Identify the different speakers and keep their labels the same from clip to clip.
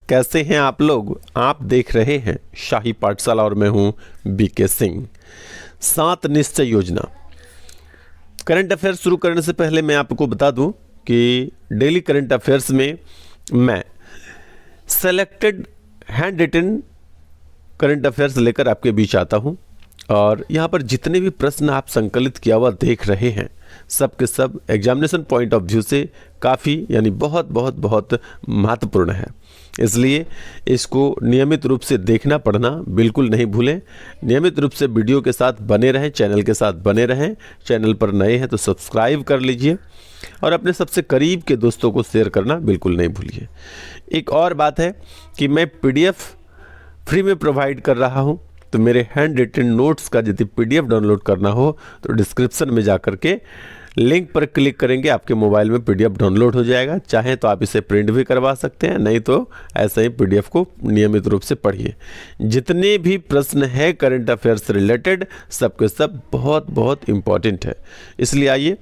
Speaker 1: कैसे हैं आप लोग? आप देख रहे हैं शाही पाठशाला और मैं हूं बीके सिंह। 7 निश्चय योजना। करंट अफेयर्स शुरू करने से पहले मैं आपको बता दूं कि डेली करंट अफेयर्स में मैं selected handwritten current affairs लेकर आपके बीच आता हूं और यहाँ पर जितने भी प्रश्न आप संकलित किया हुआ देख रहे हैं सब के सब एग्जामिनेशन पॉइंट ऑफ व्यू से काफ़ी यानी बहुत बहुत बहुत महत्वपूर्ण है। इसलिए इसको नियमित रूप से देखना पढ़ना बिल्कुल नहीं भूलें। नियमित रूप से वीडियो के साथ बने रहें, चैनल के साथ बने रहें। चैनल पर नए हैं तो सब्सक्राइब कर लीजिए और अपने सबसे करीब के दोस्तों को शेयर करना बिल्कुल नहीं भूलिए। एक और बात है कि मैं PDF फ्री में प्रोवाइड कर रहा हूं, तो मेरे हैंड रिटन नोट्स का यदि PDF डाउनलोड करना हो तो डिस्क्रिप्शन में जाकर के लिंक पर क्लिक करेंगे, आपके मोबाइल में PDF डाउनलोड हो जाएगा। चाहें तो आप इसे प्रिंट भी करवा सकते हैं, नहीं तो ऐसे ही PDF को नियमित रूप से पढ़िए। जितने भी प्रश्न हैं करंट अफेयर्स से रिलेटेड सबके सब बहुत बहुत इम्पॉर्टेंट है। इसलिए आइए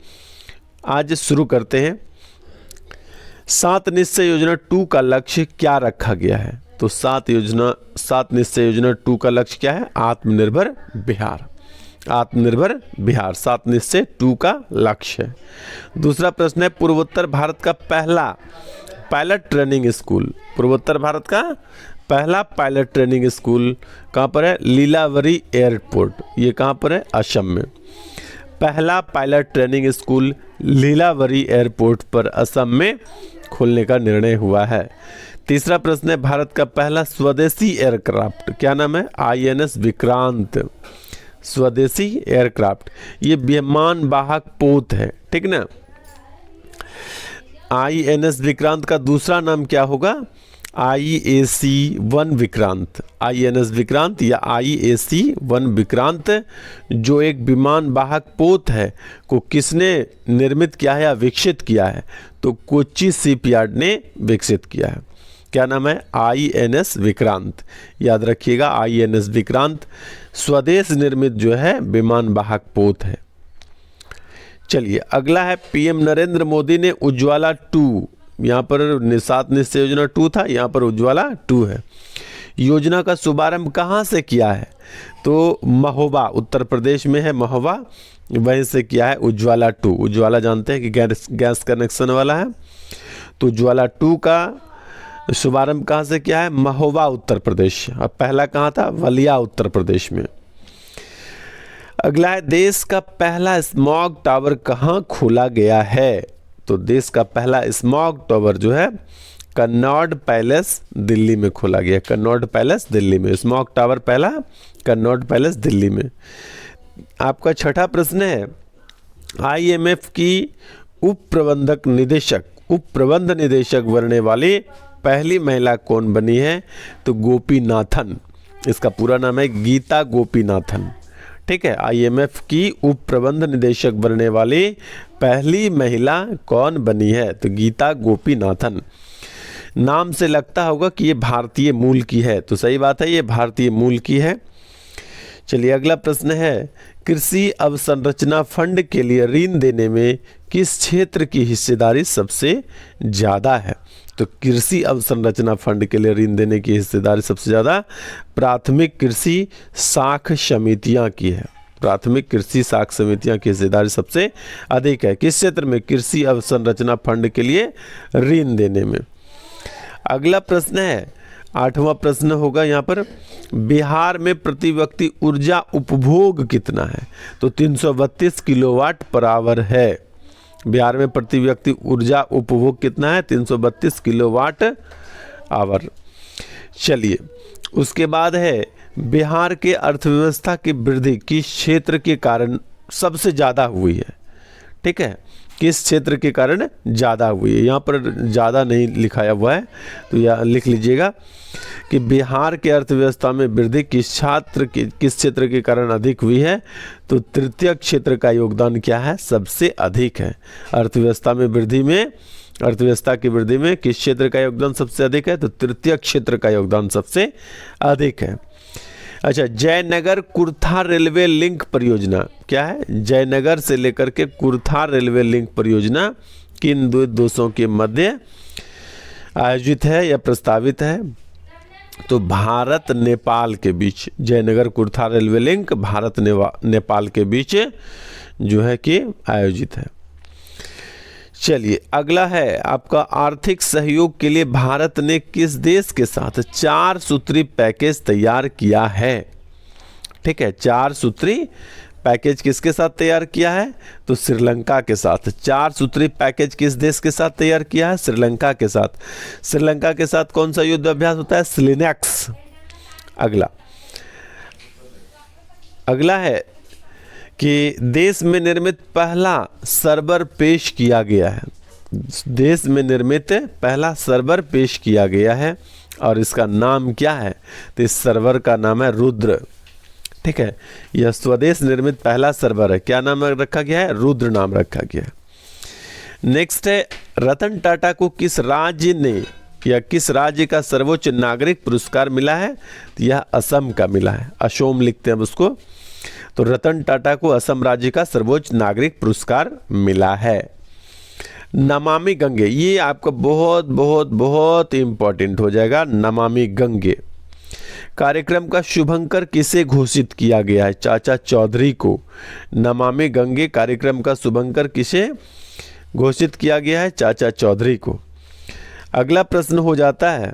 Speaker 1: आज शुरू करते हैं। 7 निश्चय योजना 2 का लक्ष्य क्या रखा गया है? तो 7 निश्चय योजना 2 का लक्ष्य क्या है? आत्मनिर्भर बिहार। आत्मनिर्भर बिहार 7 निश्चय 2 का लक्ष्य है। दूसरा प्रश्न है पूर्वोत्तर भारत का पहला पायलट ट्रेनिंग स्कूल। पूर्वोत्तर भारत का पहला पायलट ट्रेनिंग स्कूल कहाँ पर है? लीलावरी एयरपोर्ट। ये कहाँ पर है? असम में। पहला पायलट ट्रेनिंग स्कूल लीलावरी एयरपोर्ट पर असम में खोलने का निर्णय हुआ है। तीसरा प्रश्न है भारत का पहला स्वदेशी एयरक्राफ्ट। क्या नाम है? INS विक्रांत। स्वदेशी एयरक्राफ्ट, ये विमान वाहक पोत है, ठीक ना। INS विक्रांत का दूसरा नाम क्या होगा? IAC-1 विक्रांत। INS विक्रांत या IAC-1 विक्रांत जो एक विमान वाहक पोत है को किसने निर्मित किया है या विकसित किया है? तो कोच्चि शिपयार्ड ने विकसित किया है। क्या नाम है? INS विक्रांत। याद रखिएगा INS विक्रांत स्वदेश निर्मित जो है विमान वाहक पोत है। चलिए अगला है PM नरेंद्र मोदी ने उज्ज्वला 2, यहाँ पर 7 निश्चय योजना 2 था, यहाँ पर उज्ज्वला 2 है। योजना का शुभारंभ कहाँ से किया है? तो महोबा, उत्तर प्रदेश में है महोबा, वहीं से किया है उज्ज्वला 2। उज्ज्वला जानते हैं कि गैस कनेक्शन वाला है, तो उज्ज्वला 2 का शुभारंभ कहाँ से किया है? महोबा उत्तर प्रदेश। अब पहला कहाँ था? बलिया उत्तर प्रदेश में। अगला है देश का पहला स्मॉग टावर कहाँ खोला गया है? तो देश का पहला स्मॉग टावर जो है कन्नॉट पैलेस दिल्ली में खोला गया। कन्नॉट पैलेस दिल्ली में स्मॉग टावर पहला कन्नॉट पैलेस दिल्ली में। आपका छठा प्रश्न है IMF की उप प्रबंध निदेशक बनने वाली पहली महिला कौन बनी है? तो गोपीनाथन। इसका पूरा नाम है गीता गोपीनाथन, ठीक है। IMF की उप प्रबंध निदेशक बनने वाली पहली महिला कौन बनी है? तो गीता गोपीनाथन। नाम से लगता होगा कि ये भारतीय मूल की है, तो सही बात है, ये भारतीय मूल की है। चलिए अगला प्रश्न है कृषि अवसंरचना फंड के लिए ऋण देने में किस क्षेत्र की हिस्सेदारी सबसे ज़्यादा है? तो कृषि अवसंरचना फंड के लिए ऋण देने की हिस्सेदारी सबसे ज़्यादा प्राथमिक कृषि साख समितियां की है। प्राथमिक कृषि साख समितियां की हिस्सेदारी सबसे अधिक है। किस क्षेत्र में? कृषि अवसंरचना फंड के लिए ऋण देने में। अगला प्रश्न है 8वां प्रश्न होगा यहाँ पर बिहार में प्रति व्यक्ति ऊर्जा उपभोग कितना है? तो 332 किलोवाट पर आवर है। बिहार में प्रति व्यक्ति ऊर्जा उपभोग कितना है? 332 किलोवाट आवर। चलिए उसके बाद है बिहार के अर्थव्यवस्था की वृद्धि किस क्षेत्र के कारण सबसे ज़्यादा हुई है? ठीक है, किस क्षेत्र के कारण ज़्यादा हुई है? यहाँ पर ज़्यादा नहीं लिखाया हुआ है तो यह लिख लीजिएगा कि बिहार के अर्थव्यवस्था में वृद्धि किस क्षेत्र के कारण अधिक हुई है? तो तृतीय क्षेत्र का योगदान क्या है? सबसे अधिक है। अर्थव्यवस्था की वृद्धि में किस क्षेत्र का योगदान सबसे अधिक है? तो तृतीय क्षेत्र का योगदान सबसे अधिक है। अच्छा, जयनगर कुर्था रेलवे लिंक परियोजना क्या है? जयनगर से लेकर के कुर्था रेलवे लिंक परियोजना किन दो देशों के मध्य आयोजित है या प्रस्तावित है? तो भारत नेपाल के बीच, जयनगर कुर्था रेलवे लिंक भारत नेपाल के बीच जो है कि आयोजित है। चलिए अगला है आपका, आर्थिक सहयोग के लिए भारत ने किस देश के साथ 4 सूत्री पैकेज तैयार किया है? ठीक है, 4 सूत्री पैकेज किसके साथ तैयार किया है? तो श्रीलंका के साथ। 4 सूत्री पैकेज किस देश के साथ तैयार किया है? श्रीलंका के साथ। श्रीलंका के साथ कौन सा युद्ध अभ्यास होता है? स्लिनेक्स। अगला है कि देश में निर्मित पहला सर्वर पेश किया गया है। देश में निर्मित पहला सर्वर पेश किया गया है और इसका नाम क्या है? तो इस सर्वर का नाम है रुद्र। ठीक है, यह स्वदेश निर्मित पहला सर्वर है। क्या नाम रखा गया है? रुद्र नाम रखा गया है। नेक्स्ट है, रतन टाटा को किस राज्य ने या किस राज्य का सर्वोच्च नागरिक पुरस्कार मिला है? तो यह असम का मिला है, असोम लिखते हैं उसको। तो रतन टाटा को असम राज्य का सर्वोच्च नागरिक पुरस्कार मिला है। नमामि गंगे, ये आपका बहुत बहुत बहुत इंपॉर्टेंट हो जाएगा। नमामि गंगे कार्यक्रम का शुभंकर किसे घोषित किया गया है? चाचा चौधरी को। नमामि गंगे कार्यक्रम का शुभंकर किसे घोषित किया गया है? चाचा चौधरी को। अगला प्रश्न हो जाता है,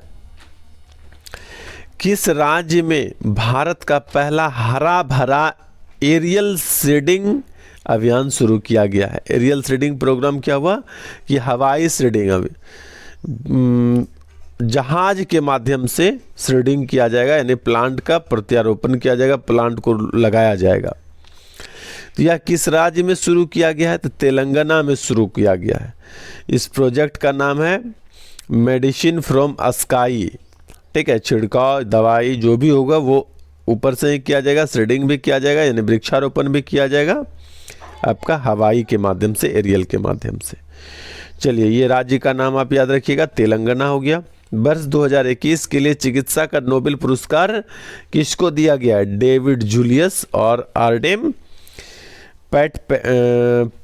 Speaker 1: किस राज्य में भारत का पहला हरा भरा एरियल सीडिंग अभियान शुरू किया गया है? एरियल सीडिंग प्रोग्राम क्या हुआ कि हवाई सीडिंग, अभी जहाज के माध्यम से सीडिंग किया जाएगा, यानी प्लांट का प्रत्यारोपण किया जाएगा, प्लांट को लगाया जाएगा। तो यह किस राज्य में शुरू किया गया है? तो तेलंगाना में शुरू किया गया है। इस प्रोजेक्ट का नाम है मेडिसिन फ्रॉम स्काई। ठीक है, छिड़काव दवाई जो भी होगा वो ऊपर से ही किया जाएगा, सीडिंग भी किया जाएगा, यानी वृक्षारोपण भी किया जाएगा आपका हवाई के माध्यम से, एरियल के माध्यम से। चलिए, ये राज्य का नाम आप याद रखिएगा, तेलंगाना हो गया। वर्ष 2021 के लिए चिकित्सा का नोबेल पुरस्कार किसको दिया गया है? डेविड जूलियस और आर्डेम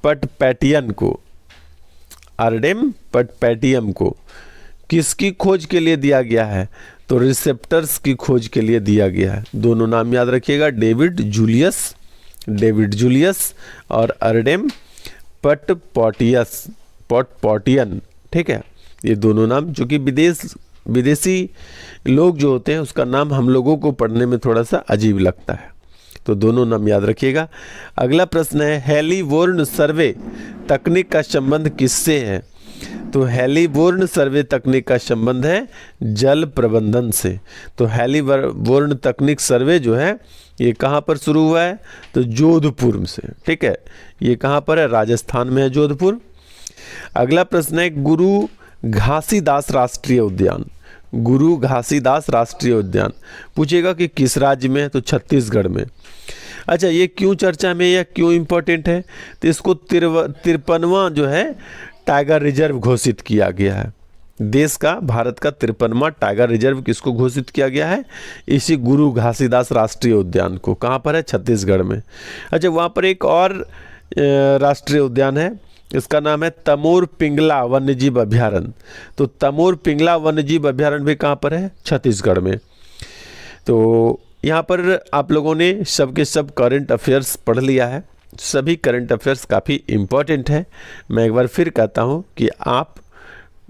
Speaker 1: पटपैटियन को। आर्डेम पटपैटियम को किसकी खोज के लिए दिया गया है? तो रिसेप्टर्स की खोज के लिए दिया गया है। दोनों नाम याद रखिएगा, डेविड जूलियस और आर्डेम पटपैटियन। ठीक है, ये दोनों नाम, जो कि विदेशी लोग जो होते हैं उसका नाम हम लोगों को पढ़ने में थोड़ा सा अजीब लगता है, तो दोनों नाम याद रखिएगा। अगला प्रश्न है, हेलीबोर्न सर्वे तकनीक का संबंध किससे है? तो हेलीबोर्न सर्वे तकनीक का संबंध है जल प्रबंधन से। तो हेलीबोर्न तकनीक सर्वे जो है ये कहाँ पर शुरू हुआ है? तो जोधपुर से। ठीक है, ये कहाँ पर है? राजस्थान में है, जोधपुर। अगला प्रश्न है, गुरु घासीदास राष्ट्रीय उद्यान। गुरु घासीदास राष्ट्रीय उद्यान पूछेगा कि किस राज्य में है? तो छत्तीसगढ़ में। अच्छा, ये क्यों चर्चा में या क्यों इंपॉर्टेंट है? तो इसको 53वां जो है टाइगर रिजर्व घोषित किया गया है। देश का, भारत का 53वां टाइगर रिजर्व किसको घोषित किया गया है? इसी गुरु घासीदास राष्ट्रीय उद्यान को। कहाँ पर है? छत्तीसगढ़ में। अच्छा, वहाँ पर एक और राष्ट्रीय उद्यान है, इसका नाम है तमोर पिंगला वन्यजीव अभ्यारण्य। तो तमोर पिंगला वन्यजीव अभ्यारण्य भी कहाँ पर है? छत्तीसगढ़ में। तो यहाँ पर आप लोगों ने सब के सब करंट अफेयर्स पढ़ लिया है। सभी करंट अफेयर्स काफ़ी इम्पोर्टेंट है। मैं एक बार फिर कहता हूँ कि आप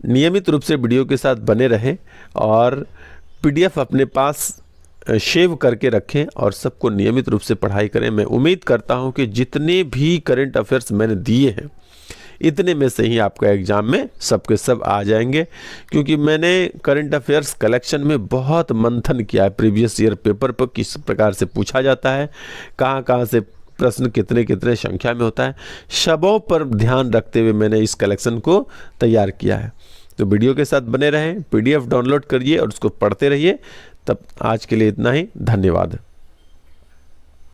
Speaker 1: नियमित रूप से वीडियो के साथ बने रहें और PDF अपने पास सेव करके रखें और सबको नियमित रूप से पढ़ाई करें। मैं उम्मीद करता हूँ कि जितने भी करंट अफेयर्स मैंने दिए हैं इतने में से ही आपका एग्ज़ाम में सबके सब आ जाएंगे, क्योंकि मैंने करंट अफेयर्स कलेक्शन में बहुत मंथन किया है। प्रीवियस ईयर पेपर पर किस प्रकार से पूछा जाता है, कहाँ कहाँ से प्रश्न कितने कितने संख्या में होता है, सबों पर ध्यान रखते हुए मैंने इस कलेक्शन को तैयार किया है। तो वीडियो के साथ बने रहें, PDF डाउनलोड करिए और उसको पढ़ते रहिए। तब आज के लिए इतना ही, धन्यवाद।